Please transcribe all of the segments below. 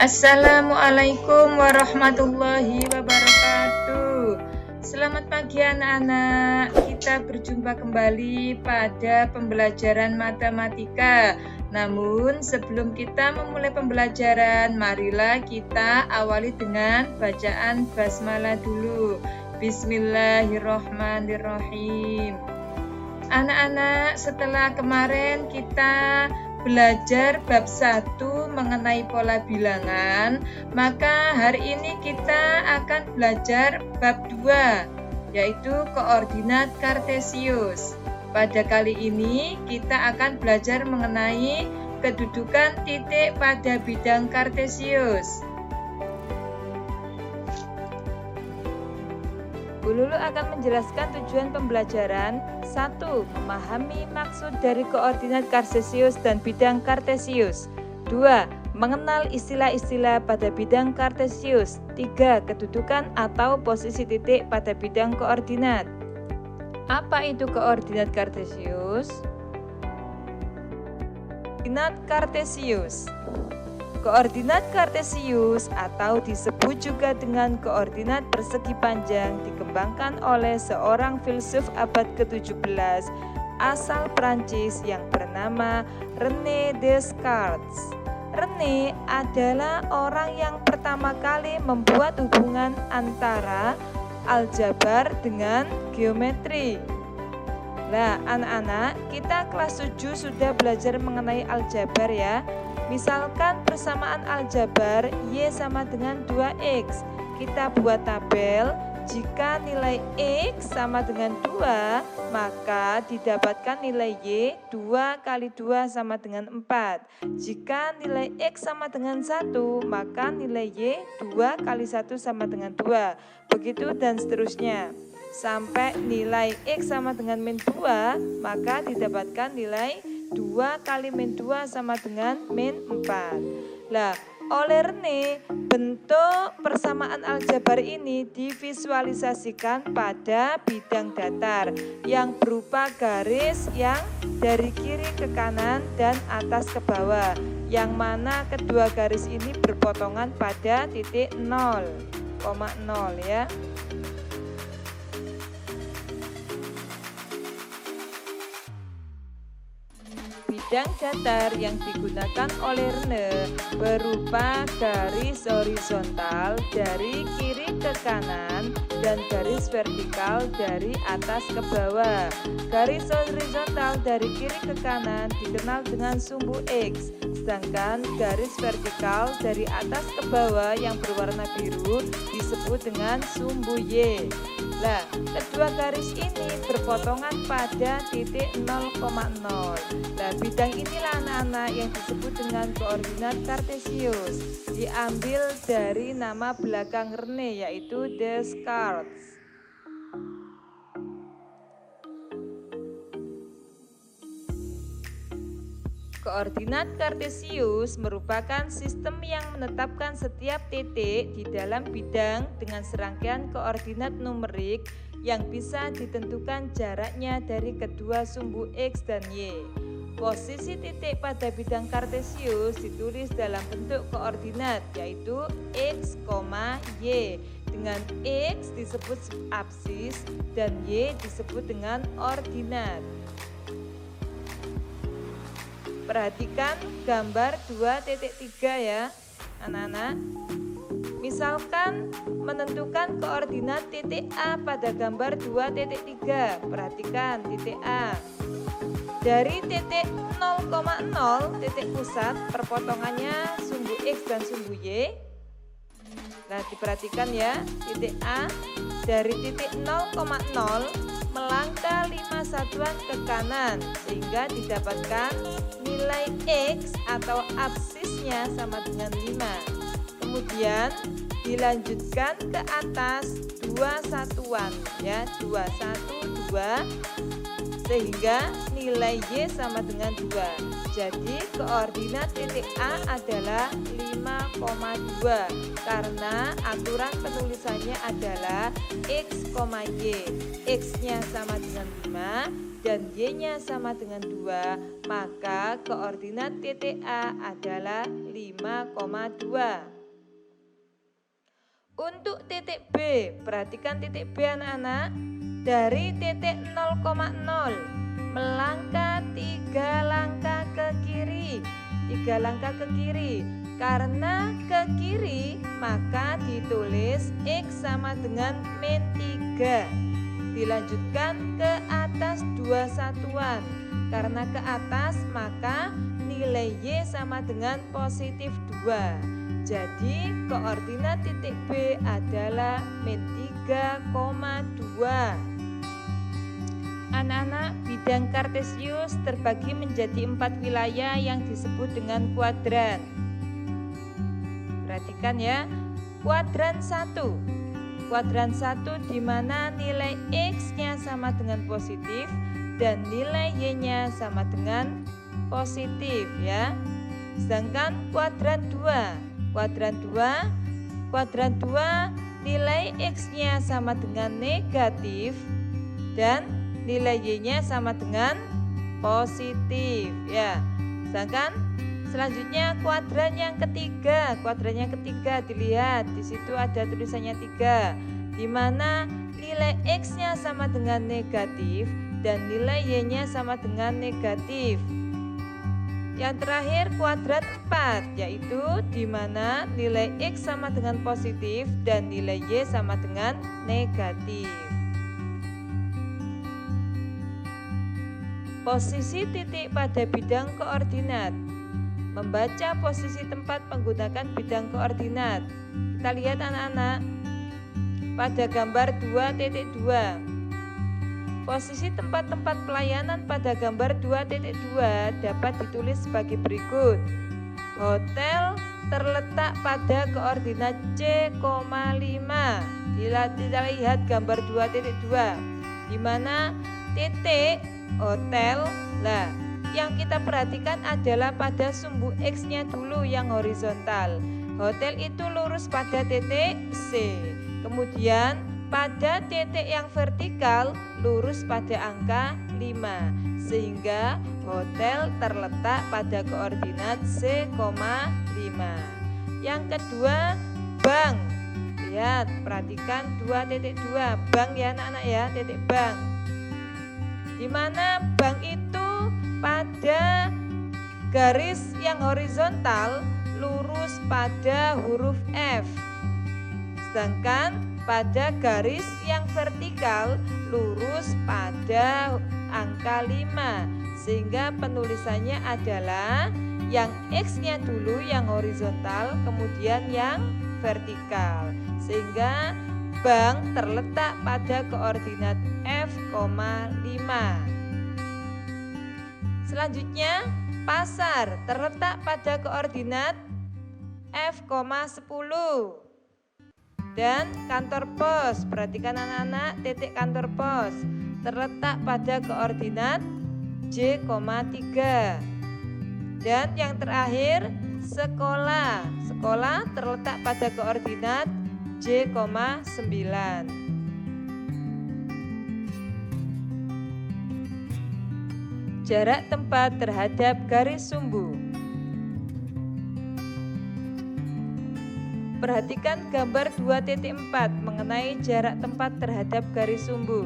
Assalamualaikum warahmatullahi wabarakatuh. Selamat pagi anak-anak. Kita berjumpa kembali pada pembelajaran matematika. Namun sebelum kita memulai pembelajaran, marilah kita awali dengan bacaan basmalah dulu. Bismillahirrahmanirrahim. Anak-anak, setelah kemarin kita belajar bab 1 mengenai pola bilangan, maka hari ini kita akan belajar bab 2, yaitu koordinat kartesius. Pada kali ini kita akan belajar mengenai kedudukan titik pada bidang kartesius. Bu Lulu akan menjelaskan tujuan pembelajaran. 1. Memahami maksud dari koordinat kartesius dan bidang kartesius. 2. Mengenal istilah-istilah pada bidang kartesius. 3. Kedudukan atau posisi titik pada bidang koordinat. Apa itu koordinat kartesius? Koordinat kartesius. Koordinat kartesius atau disebut juga dengan koordinat persegi panjang dikembangkan oleh seorang filsuf abad ke-17 asal Prancis yang bernama René Descartes. René adalah orang yang pertama kali membuat hubungan antara aljabar dengan geometri. Nah, anak-anak, kita kelas 7 sudah belajar mengenai aljabar ya. Misalkan persamaan aljabar Y sama dengan 2X. Kita buat tabel, jika nilai X sama dengan 2, maka didapatkan nilai Y 2 kali 2 sama dengan 4. Jika nilai X sama dengan 1, maka nilai Y 2 kali 1 sama dengan 2. Begitu dan seterusnya. Sampai nilai X sama dengan min 2, maka didapatkan nilai 2 kali min 2 sama dengan min 4. Lah, oleh René, bentuk persamaan aljabar ini divisualisasikan pada bidang datar yang berupa garis yang dari kiri ke kanan dan atas ke bawah, yang mana kedua garis ini berpotongan pada titik 0,0 ya. Bidang datar yang digunakan oleh René berupa garis horizontal dari kiri ke kanan dan garis vertikal dari atas ke bawah. Garis horizontal dari kiri ke kanan dikenal dengan sumbu X, sedangkan garis vertikal dari atas ke bawah yang berwarna biru disebut dengan sumbu Y. Nah, kedua garis ini berpotongan pada titik 0,0. Nah, bidang inilah anak-anak yang disebut dengan koordinat kartesius. Diambil dari nama belakang René, yaitu Descartes. Koordinat kartesius merupakan sistem yang menetapkan setiap titik di dalam bidang dengan serangkaian koordinat numerik yang bisa ditentukan jaraknya dari kedua sumbu X dan Y. Posisi titik pada bidang kartesius ditulis dalam bentuk koordinat, yaitu X, Y. Dengan X disebut apsis dan Y disebut dengan ordinat. Perhatikan gambar 2.3 ya anak-anak. Misalkan menentukan koordinat titik A pada gambar 2.3. Perhatikan titik A. Dari titik 0,0 titik pusat perpotongannya sumbu X dan sumbu Y. Nah, diperhatikan ya, titik A dari titik 0,0 melangkah 5 satuan ke kanan sehingga didapatkan nilai X atau absisnya sama dengan 5. Kemudian dilanjutkan ke atas 2 satuan ya, 2 1 2 sehingga nilai Y sama dengan 2. Jadi koordinat titik A adalah 5,2 karena aturan penulisannya adalah X, Y. X-nya sama dengan 5 dan Y-nya sama dengan 2, maka koordinat titik A adalah 5,2. Untuk titik B, perhatikan titik B anak-anak. Dari titik 0,0 melangkah 3 langkah ke kiri. 3 langkah ke kiri. Karena ke kiri maka ditulis X sama dengan min 3. Dilanjutkan ke atas 2 satuan. Karena ke atas maka nilai Y sama dengan positif 2. Jadi koordinat titik B adalah min 3,2. Anak-anak, bidang kartesius terbagi menjadi 4 wilayah yang disebut dengan kuadran. Perhatikan ya, kuadran 1. Kuadran 1 di mana nilai X-nya sama dengan positif dan nilai Y-nya sama dengan positif ya. Sedangkan kuadran 2. Kuadran 2 nilai X-nya sama dengan negatif dan nilai Y-nya sama dengan positif ya. Sedangkan selanjutnya kuadran yang ketiga. Kuadran yang ketiga dilihat di situ ada tulisannya 3, di mana nilai X-nya sama dengan negatif dan nilai Y-nya sama dengan negatif. Yang terakhir kuadran 4, yaitu di mana nilai X sama dengan positif dan nilai Y sama dengan negatif. Posisi titik pada bidang koordinat. Membaca posisi tempat menggunakan bidang koordinat. Kita lihat anak-anak pada gambar 2.2. Posisi tempat-tempat pelayanan pada gambar 2.2 dapat ditulis sebagai berikut. Hotel terletak pada koordinat C,5. Kita lihat gambar 2.2 di mana titik hotel. Lah, yang kita perhatikan adalah pada sumbu X-nya dulu yang horizontal. Hotel itu lurus pada titik C. Kemudian pada titik yang vertikal lurus pada angka 5. Sehingga hotel terletak pada koordinat C,5. Yang kedua, bank. Lihat, perhatikan 2.2. Bank ya anak-anak ya, titik bank. Di mana bank itu pada garis yang horizontal lurus pada huruf F. Sedangkan pada garis yang vertikal lurus pada angka 5. Sehingga penulisannya adalah yang X-nya dulu yang horizontal, kemudian yang vertikal. Sehingga bank terletak pada koordinat F,5. Selanjutnya, pasar terletak pada koordinat F,10. Dan kantor pos, perhatikan anak-anak, titik kantor pos terletak pada koordinat J,3. Dan yang terakhir, sekolah. Sekolah terletak pada koordinat J,9. Jarak tempat terhadap garis sumbu. Perhatikan gambar 2.4 mengenai jarak tempat terhadap garis sumbu.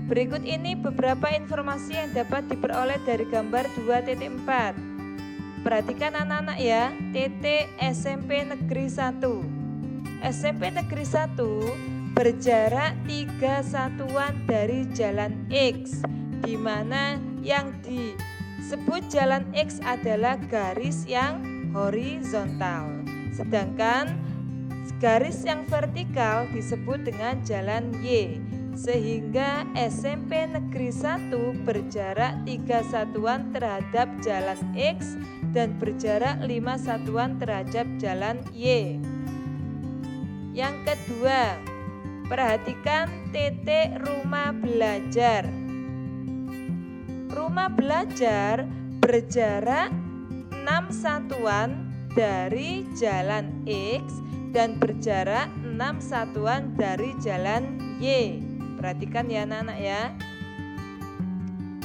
Berikut ini beberapa informasi yang dapat diperoleh dari gambar 2.4. Perhatikan anak-anak ya, titik SMP Negeri 1. SMP Negeri 1 berjarak 3 satuan dari jalan X, di mana yang disebut jalan X adalah garis yang horizontal. Sedangkan garis yang vertikal disebut dengan jalan Y. Sehingga SMP Negeri 1 berjarak 3 satuan terhadap jalan X dan berjarak 5 satuan terhadap jalan Y. Yang kedua, perhatikan titik rumah belajar. Rumah belajar berjarak 6 satuan dari jalan X dan berjarak 6 satuan dari jalan Y. Perhatikan ya anak-anak ya.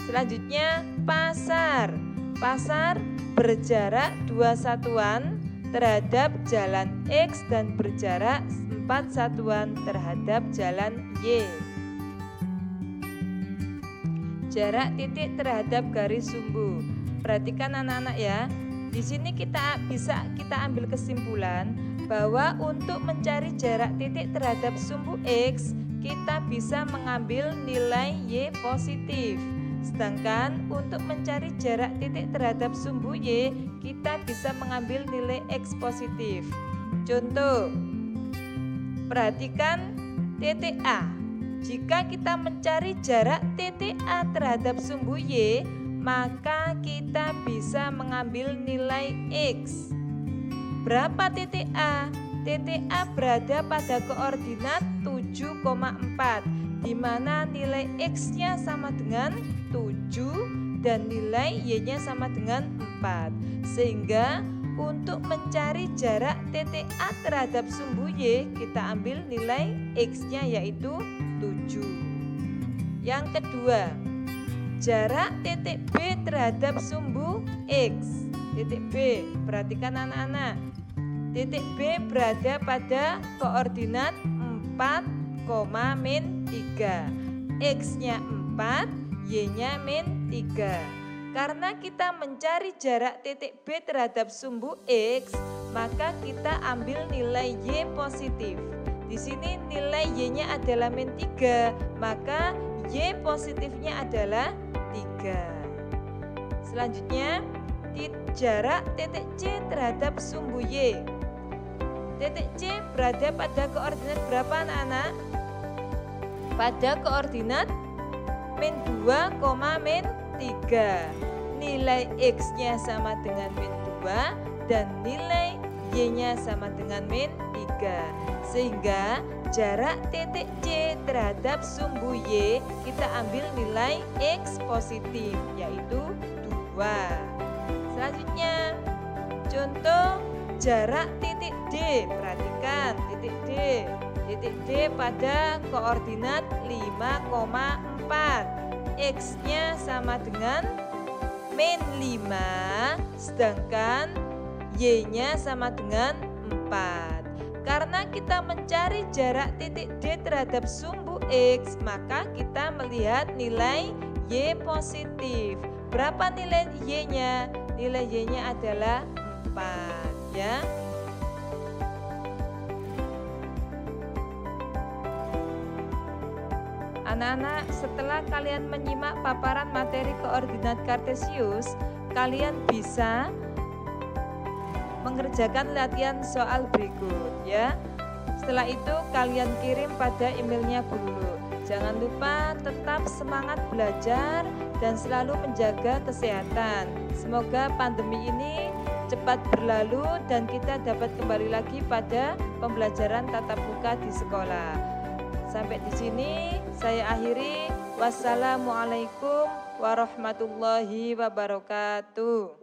Selanjutnya pasar. Pasar berjarak 2 satuan terhadap jalan X dan berjarak 4 4 satuan terhadap jalan Y. Jarak titik terhadap garis sumbu. Perhatikan anak-anak ya. Di sini kita ambil kesimpulan bahwa untuk mencari jarak titik terhadap sumbu X, kita bisa mengambil nilai Y positif. Sedangkan untuk mencari jarak titik terhadap sumbu Y, kita bisa mengambil nilai X positif. Contoh, perhatikan titik A. Jika kita mencari jarak titik A terhadap sumbu Y, maka kita bisa mengambil nilai X. Berapa titik A? Titik A berada pada koordinat 7,4, di mana nilai X-nya sama dengan 7 dan nilai Y-nya sama dengan 4. Sehingga untuk mencari jarak titik A terhadap sumbu Y, kita ambil nilai X-nya yaitu 7. Yang kedua, jarak titik B terhadap sumbu X. Titik B, perhatikan anak-anak. Titik B berada pada koordinat 4, min 3. X-nya 4, Y-nya min 3. Karena kita mencari jarak titik B terhadap sumbu X, maka kita ambil nilai Y positif. Di sini nilai Y-nya adalah min 3, maka Y positifnya adalah 3. Selanjutnya, jarak titik C terhadap sumbu Y. Titik C berada pada koordinat berapa anak-anak? Pada koordinat min 2, min 3. Nilai X-nya sama dengan min 2 dan nilai Y-nya sama dengan min 3. Sehingga jarak titik C terhadap sumbu Y kita ambil nilai X positif yaitu 2. Selanjutnya, contoh jarak titik D. Perhatikan titik D. Titik D pada koordinat 5,4. X-nya sama dengan min 5, sedangkan Y-nya sama dengan 4. Karena kita mencari jarak titik D terhadap sumbu X, maka kita melihat nilai Y positif. Berapa nilai Y-nya? Nilai Y-nya adalah 4 ya. Anak-anak, setelah kalian menyimak paparan materi koordinat kartesius, kalian bisa mengerjakan latihan soal berikut ya. Setelah itu kalian kirim pada emailnya Bu Lulu. Jangan lupa tetap semangat belajar dan selalu menjaga kesehatan. Semoga pandemi ini cepat berlalu dan kita dapat kembali lagi pada pembelajaran tatap muka di sekolah. Sampai di sini saya akhiri. Wassalamualaikum warahmatullahi wabarakatuh.